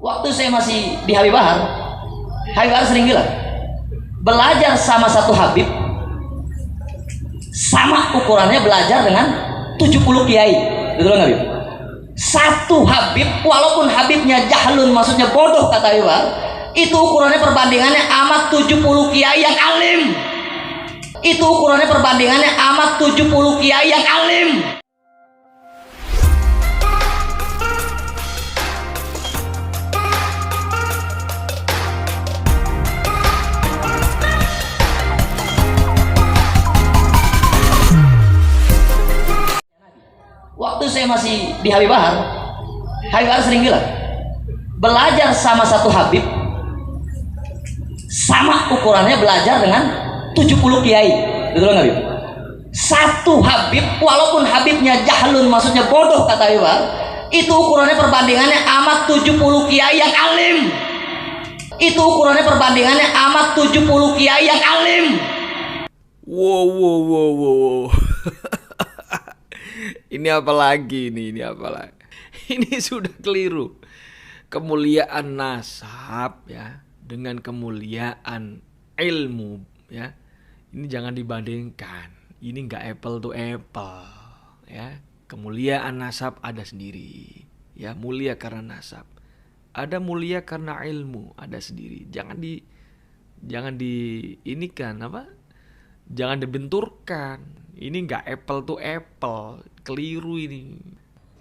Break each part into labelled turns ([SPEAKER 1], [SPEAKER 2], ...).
[SPEAKER 1] Waktu saya masih di Habib Bahar sering bilang, belajar sama satu Habib sama ukurannya belajar dengan 70 kiai. Betul nggak, Habib? Satu Habib, walaupun Habibnya jahlun, maksudnya bodoh, kata Habib Bahar, itu ukurannya perbandingannya amat 70 kiai yang alim. Itu ukurannya perbandingannya amat 70 kiai yang alim. Waktu saya masih di Habib Bahar sering bilang, belajar sama satu Habib sama ukurannya belajar dengan 70 kiai. Betul nggak, Habib? Satu Habib, walaupun Habibnya jahlun, maksudnya bodoh, kata Habib Bahar, itu ukurannya perbandingannya amat 70 kiai yang alim. Itu ukurannya perbandingannya amat 70 kiai yang alim.
[SPEAKER 2] Wow. Ini apa lagi nih? Ini apa lagi? Ini sudah keliru. Kemuliaan nasab ya dengan kemuliaan ilmu ya. Ini jangan dibandingkan. Ini enggak apple to apple ya. Kemuliaan nasab ada sendiri. Ya, mulia karena nasab. Ada mulia karena ilmu, ada sendiri. Jangan dibenturkan. Ini enggak apple to apple. Keliru ini.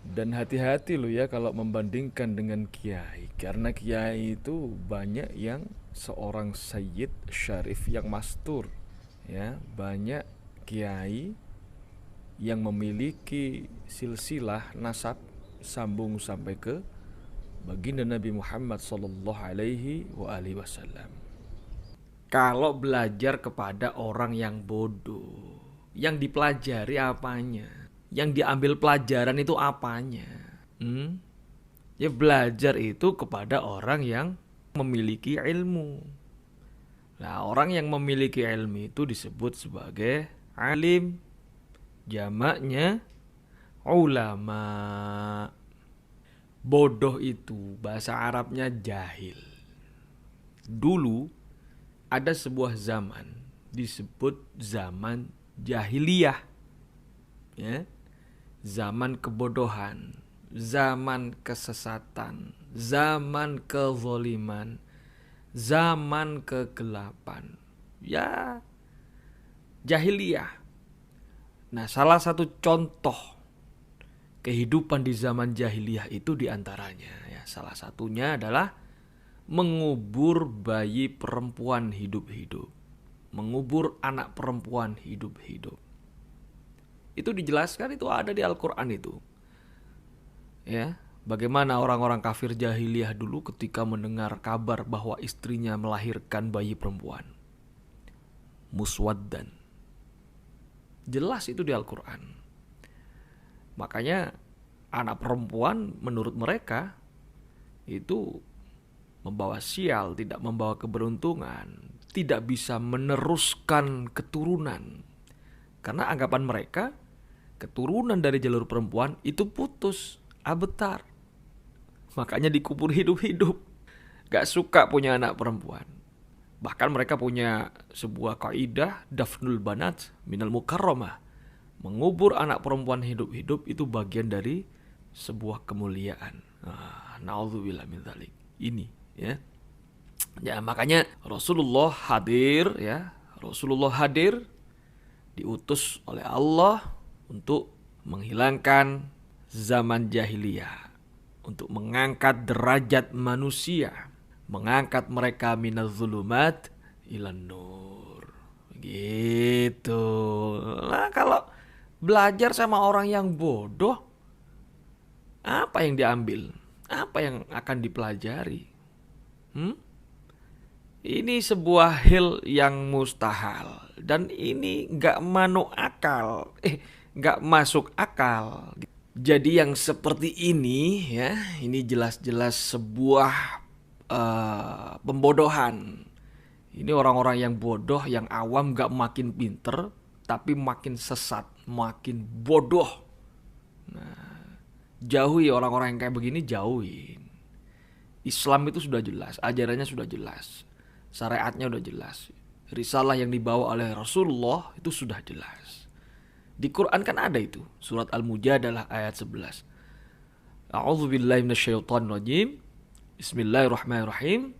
[SPEAKER 2] Dan hati-hati lo ya kalau membandingkan dengan kiai, karena kiai itu banyak yang seorang sayyid syarif yang mastur ya, banyak kiai yang memiliki silsilah nasab sambung sampai ke baginda Nabi Muhammad sallallahu alaihi wasallam. Kalau belajar kepada orang yang bodoh, yang dipelajari apanya? Yang diambil pelajaran itu apanya? Ya belajar itu kepada orang yang memiliki ilmu. Nah, orang yang memiliki ilmu itu disebut sebagai alim. Jamaknya ulama. Bodoh itu bahasa Arabnya jahil. Dulu ada sebuah zaman disebut zaman jahiliyah. Ya. Zaman kebodohan, zaman kesesatan, zaman kezaliman, zaman kegelapan. Ya, jahiliyah. Nah, salah satu contoh kehidupan di zaman jahiliyah itu diantaranya ya, salah satunya adalah mengubur bayi perempuan hidup-hidup, mengubur anak perempuan hidup-hidup. Itu dijelaskan, itu ada di Al-Quran itu. Ya, bagaimana orang-orang kafir jahiliyah dulu ketika mendengar kabar bahwa istrinya melahirkan bayi perempuan. Muswaddan. Jelas itu di Al-Quran. Makanya anak perempuan menurut mereka itu membawa sial, tidak membawa keberuntungan, tidak bisa meneruskan keturunan. Karena anggapan mereka keturunan dari jalur perempuan itu putus, abetar. Makanya dikubur hidup-hidup. Gak suka punya anak perempuan. Bahkan mereka punya sebuah kaidah, dafnul banat minal mukarramah. Mengubur anak perempuan hidup-hidup itu bagian dari sebuah kemuliaan. Na'udzubillah min dzalik. Ini ya. Ya, makanya Rasulullah hadir ya. Rasulullah hadir diutus oleh Allah untuk menghilangkan zaman jahiliyah, untuk mengangkat derajat manusia, mengangkat mereka minaz zulumat ilan nur. Gitu. Nah, kalau belajar sama orang yang bodoh, apa yang diambil? Apa yang akan dipelajari? Ini sebuah hal yang mustahil dan ini gak masuk akal. Jadi yang seperti ini ya, ini jelas-jelas sebuah pembodohan. Ini orang-orang yang bodoh, yang awam, gak makin pinter, tapi makin sesat, makin bodoh. Nah, jauhi orang-orang yang kayak begini, jauhin. Islam itu sudah jelas, ajarannya sudah jelas, syariatnya sudah jelas, risalah yang dibawa oleh Rasulullah itu sudah jelas. Di Quran kan ada itu, surat Al-Mujadalah ayat 11. A'udzubillahi minasyaitonirrajim. Bismillahirrahmanirrahim.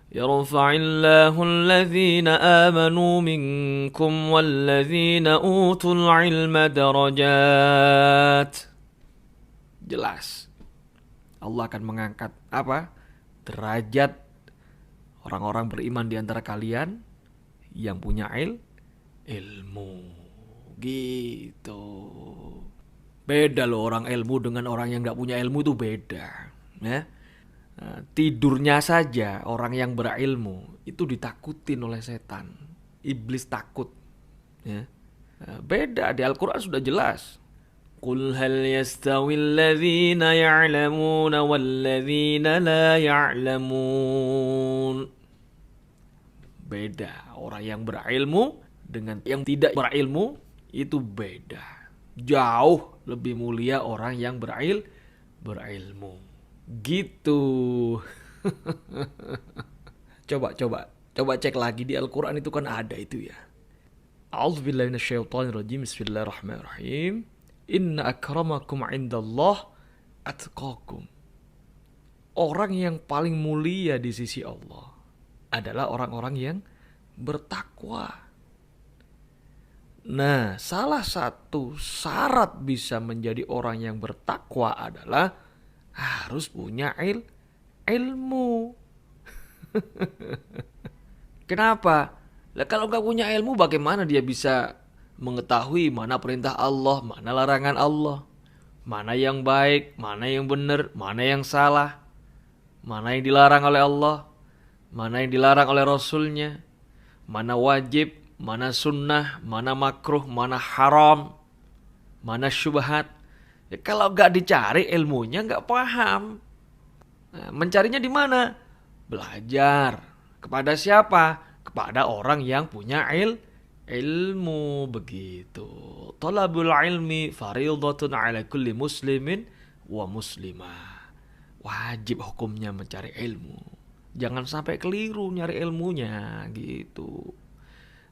[SPEAKER 2] Yarfa'illahu alladhina amanu minkum walladhina utul ilma darajat. Jelas. Allah akan mengangkat apa? Derajat orang-orang beriman di antara kalian yang punya ilmu. Gitu. Beda loh orang ilmu dengan orang yang gak punya ilmu itu beda. Ya. Tidurnya saja orang yang berilmu itu ditakutin oleh setan. Iblis takut. Ya. Beda, di Al-Quran sudah jelas. Qul hal yastawil ladzina ya'lamuna wal ladzina la ya'lamun. Beda, orang yang berilmu dengan yang tidak berilmu itu beda. Jauh lebih mulia orang yang berilmu. Gitu. Coba cek lagi di Al-Quran itu kan ada itu ya. A'udzubillahi minasyaitonirrajim. Bismillahirrahmanirrahim. Inna akramakum indallah atqakum. Orang yang paling mulia di sisi Allah adalah orang-orang yang bertakwa. Nah, salah satu syarat bisa menjadi orang yang bertakwa adalah harus punya ilmu. Kenapa? Lah kalau nggak punya ilmu bagaimana dia bisa mengetahui mana perintah Allah, mana larangan Allah, mana yang baik, mana yang benar, mana yang salah, mana yang dilarang oleh Allah, mana yang dilarang oleh Rasulnya, mana wajib, mana sunnah, mana makruh, mana haram, mana syubhat. Ya, kalau nggak dicari ilmunya nggak paham. Nah, mencarinya di mana? Belajar. Kepada siapa? Kepada orang yang punya ilmu. Begitu. Talabul ilmi fardhatun ala kulli muslimin wa muslimah. Wajib hukumnya mencari ilmu. Jangan sampai keliru nyari ilmunya. Gitu.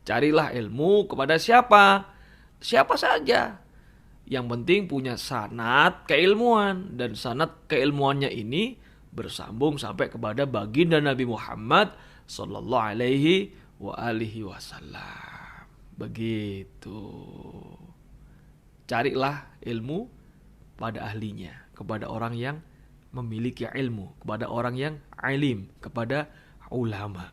[SPEAKER 2] Carilah ilmu kepada siapa? Siapa saja. Yang penting punya sanad keilmuan. Dan sanad keilmuannya ini bersambung sampai kepada baginda Nabi Muhammad sallallahu alaihi wa alihi wasallam. Begitu. Carilah ilmu pada ahlinya, kepada orang yang memiliki ilmu, kepada orang yang alim, kepada ulama.